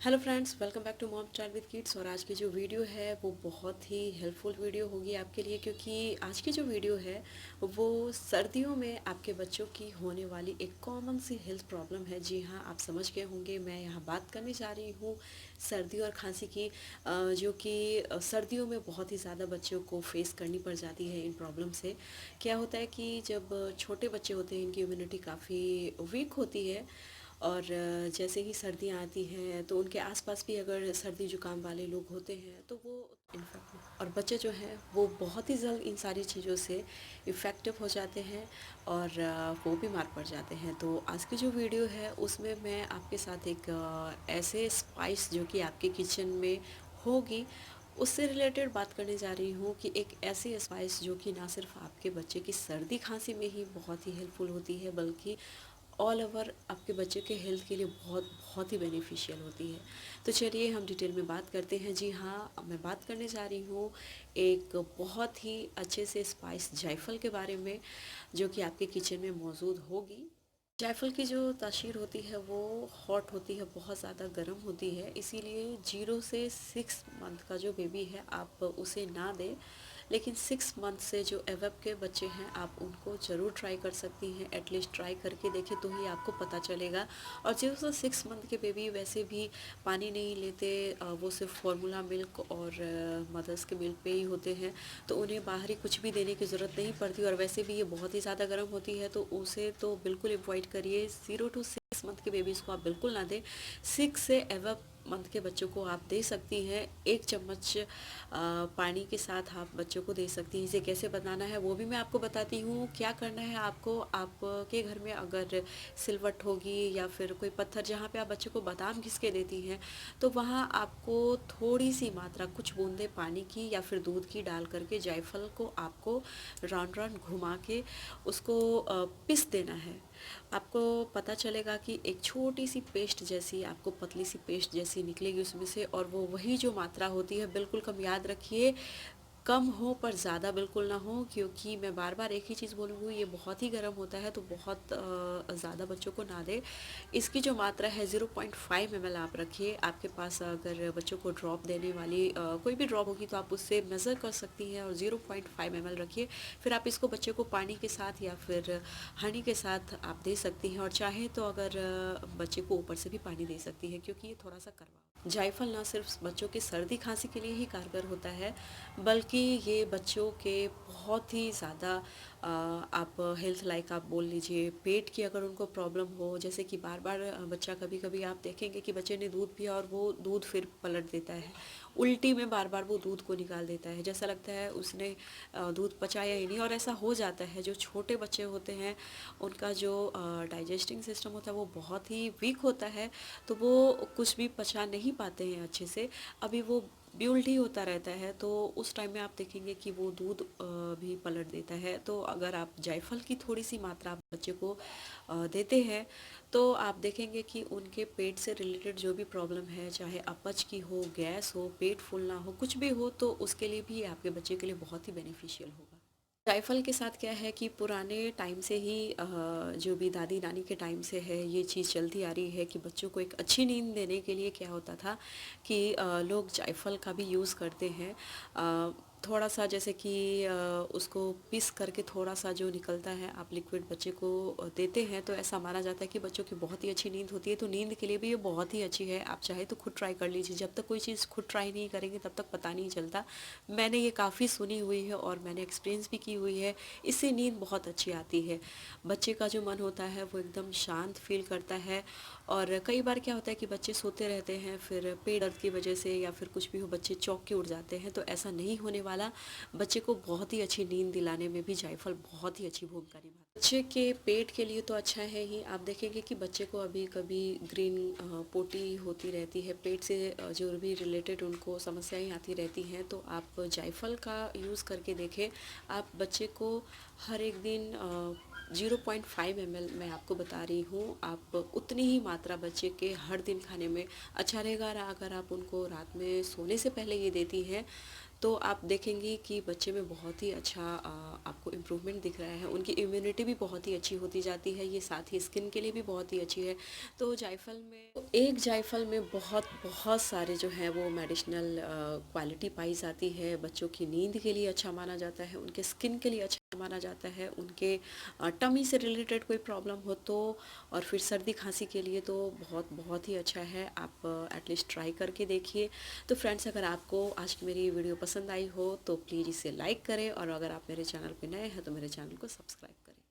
Hello friends, welcome back to mom child with kids. और आज की जो वीडियो है वो बहुत ही हेल्पफुल वीडियो होगी आपके लिए, क्योंकि आज की जो वीडियो है वो सर्दियों में आपके बच्चों की होने वाली एक कॉमन सी हेल्थ प्रॉब्लम है। जी हाँ, आप समझ गए होंगे, मैं यहाँ बात करने जा रही हूँ सर्दी और खांसी की, जो कि सर्दियों में बहुत ही ज़्यादा बच्चों को फेस करनी पड़ जाती है इन प्रॉब्लम से। क्या होता है कि जब छोटे बच्चे होते हैं, इनकी इम्यूनिटी काफ़ी वीक होती है, और जैसे ही सर्दियाँ आती हैं तो उनके आसपास भी अगर सर्दी जुकाम वाले लोग होते हैं तो वो इन्फेक्ट, और बच्चे जो हैं वो बहुत ही जल्द इन सारी चीज़ों से इफ़ेक्टिव हो जाते हैं और वो बीमार पड़ जाते हैं। तो आज की जो वीडियो है उसमें मैं आपके साथ एक ऐसे स्पाइस जो कि आपके किचन में होगी उससे रिलेटेड बात करने जा रही हूँ कि एक ऐसी स्पाइस जो कि ना सिर्फ आपके बच्चे की सर्दी खांसी में ही बहुत ही हेल्पफुल होती है, बल्कि ऑल ओवर आपके बच्चे के हेल्थ के लिए बहुत बहुत ही बेनिफिशियल होती है। तो चलिए हम डिटेल में बात करते हैं। जी हाँ, अब मैं बात करने जा रही हूँ एक बहुत ही अच्छे से स्पाइस जायफल के बारे में, जो कि आपके किचन में मौजूद होगी। जायफल की जो तासीर होती है वो हॉट होती है, बहुत ज़्यादा गर्म होती है, इसीलिए 0 से 6 मंथ का जो बेबी है आप उसे ना दें। लेकिन 6 मंथ से जो एवब के बच्चे हैं आप उनको ज़रूर ट्राई कर सकती हैं। एटलीस्ट ट्राई करके देखें तो ही आपको पता चलेगा। और 0 से 6 मंथ के बेबी वैसे भी पानी नहीं लेते, वो सिर्फ फार्मूला मिल्क और मदर्स के मिल्क पे ही होते हैं, तो उन्हें बाहरी कुछ भी देने की ज़रूरत नहीं पड़ती। और वैसे भी ये बहुत ही ज़्यादा गर्म होती है, तो उसे तो बिल्कुल अवॉइड करिए। 0 to 6 मंथ के बेबीज़ को आप बिल्कुल ना दें। 6 से एवब मंथ के बच्चों को आप दे सकती हैं। 1 चम्मच पानी के साथ आप बच्चों को दे सकती हैं। इसे कैसे बनाना है वो भी मैं आपको बताती हूँ। क्या करना है आपको, आपके घर में अगर सिलवट होगी या फिर कोई पत्थर जहाँ पे आप बच्चे को बादाम घिस के देती हैं, तो वहाँ आपको थोड़ी सी मात्रा, कुछ बूंदे पानी की या फिर दूध की डाल करके जायफल को आपको राउंड राउंड घुमा के उसको पीस देना है। आपको पता चलेगा कि एक छोटी सी पेस्ट जैसी, आपको पतली सी पेस्ट जैसी निकलेगी उसमें से, और वो वही जो मात्रा होती है, बिल्कुल कम याद रखिए, कम हो पर ज़्यादा बिल्कुल ना हो, क्योंकि मैं बार बार एक ही चीज़ बोलूँगी, ये बहुत ही गर्म होता है, तो बहुत ज़्यादा बच्चों को ना दें। इसकी जो मात्रा है 0.5 ml आप रखिए। आपके पास अगर बच्चों को ड्रॉप देने वाली कोई भी ड्रॉप होगी तो आप उससे मेज़र कर सकती हैं, और 0.5 ml रखिए। फिर आप इसको बच्चे को पानी के साथ या फिर हनी के साथ आप दे सकती हैं, और चाहे तो अगर बच्चे को ऊपर से भी पानी दे सकती हैं, क्योंकि ये थोड़ा सा कड़वा। जायफल ना सिर्फ बच्चों की सर्दी खांसी के लिए ही कारगर होता है, बल्कि ये बच्चों के बहुत ही ज़्यादा आप हेल्थ लाइक आप बोल लीजिए, पेट की अगर उनको प्रॉब्लम हो, जैसे कि बार बार बच्चा, कभी कभी आप देखेंगे कि बच्चे ने दूध पिया और वो दूध फिर पलट देता है, उल्टी में बार बार वो दूध को निकाल देता है, जैसा लगता है उसने दूध पचाया ही नहीं। और ऐसा हो जाता है, जो छोटे बच्चे होते हैं उनका जो डाइजेस्टिंग सिस्टम होता है वो बहुत ही वीक होता है, तो वो कुछ भी पचा नहीं पाते हैं अच्छे से। अभी वो भी उल्टी होता रहता है, तो उस टाइम में आप देखेंगे कि वो दूध भी पलट देता है। तो अगर आप जायफल की थोड़ी सी मात्रा आप बच्चे को देते हैं, तो आप देखेंगे कि उनके पेट से रिलेटेड जो भी प्रॉब्लम है, चाहे अपच की हो, गैस हो, पेट फूलना हो, कुछ भी हो, तो उसके लिए भी आपके बच्चे के लिए बहुत ही बेनिफिशियल होगा। जायफल के साथ क्या है कि पुराने टाइम से ही जो भी दादी नानी के टाइम से है ये चीज़ चलती आ रही है कि बच्चों को एक अच्छी नींद देने के लिए क्या होता था कि लोग जायफल का भी यूज़ करते हैं। थोड़ा सा जैसे कि उसको पीस करके थोड़ा सा जो निकलता है आप लिक्विड बच्चे को देते हैं, तो ऐसा माना जाता है कि बच्चों की बहुत ही अच्छी नींद होती है। तो नींद के लिए भी ये बहुत ही अच्छी है। आप चाहे तो खुद ट्राई कर लीजिए। जब तक कोई चीज़ खुद ट्राई नहीं करेंगे तब तक पता नहीं चलता। मैंने ये काफ़ी सुनी हुई है और मैंने एक्सपीरियंस भी की हुई है। इससे नींद बहुत अच्छी आती है। बच्चे का जो मन होता है वो एकदम शांत फील करता है। और कई बार क्या होता है कि बच्चे सोते रहते हैं, फिर पेट दर्द की वजह से या फिर कुछ भी हो, बच्चे चौंक के उठ जाते हैं, तो ऐसा नहीं होने वाला। बच्चे को बहुत ही अच्छी नींद दिलाने में भी जायफल बहुत ही अच्छी भूमिका निभाता है। बच्चे के पेट के लिए तो अच्छा है ही। आप देखेंगे कि बच्चे को अभी कभी ग्रीन पोटी होती रहती है, पेट से जो भी रिलेटेड उनको समस्याएं आती रहती हैं, तो आप जायफल का यूज़ करके देखें। आप बच्चे को हर एक दिन 0.5 ml मैं आपको बता रही हूँ, आप उतनी ही मात्रा बच्चे के हर दिन खाने में अच्छा रहेगा। अगर आप उनको रात में सोने से पहले ये देती हैं तो आप देखेंगी कि बच्चे में बहुत ही अच्छा आपको इम्प्रूवमेंट दिख रहा है, उनकी इम्यूनिटी भी बहुत ही अच्छी होती जाती है, ये साथ ही स्किन के लिए भी बहुत ही अच्छी है। तो जायफल में एक जायफल में बहुत बहुत सारे जो हैं वो मेडिसिनल क्वालिटी पाई जाती है। बच्चों की नींद के लिए अच्छा माना जाता है, उनके स्किन के लिए अच्छा माना जाता है, उनके टमी से रिलेटेड कोई प्रॉब्लम हो तो, और फिर सर्दी खांसी के लिए तो बहुत बहुत ही अच्छा है। आप एटलीस्ट ट्राई करके देखिए। तो फ्रेंड्स, अगर आपको आज की मेरी वीडियो पसंद आई हो तो प्लीज़ इसे लाइक करें, और अगर आप मेरे चैनल पे नए हैं तो मेरे चैनल को सब्सक्राइब करें।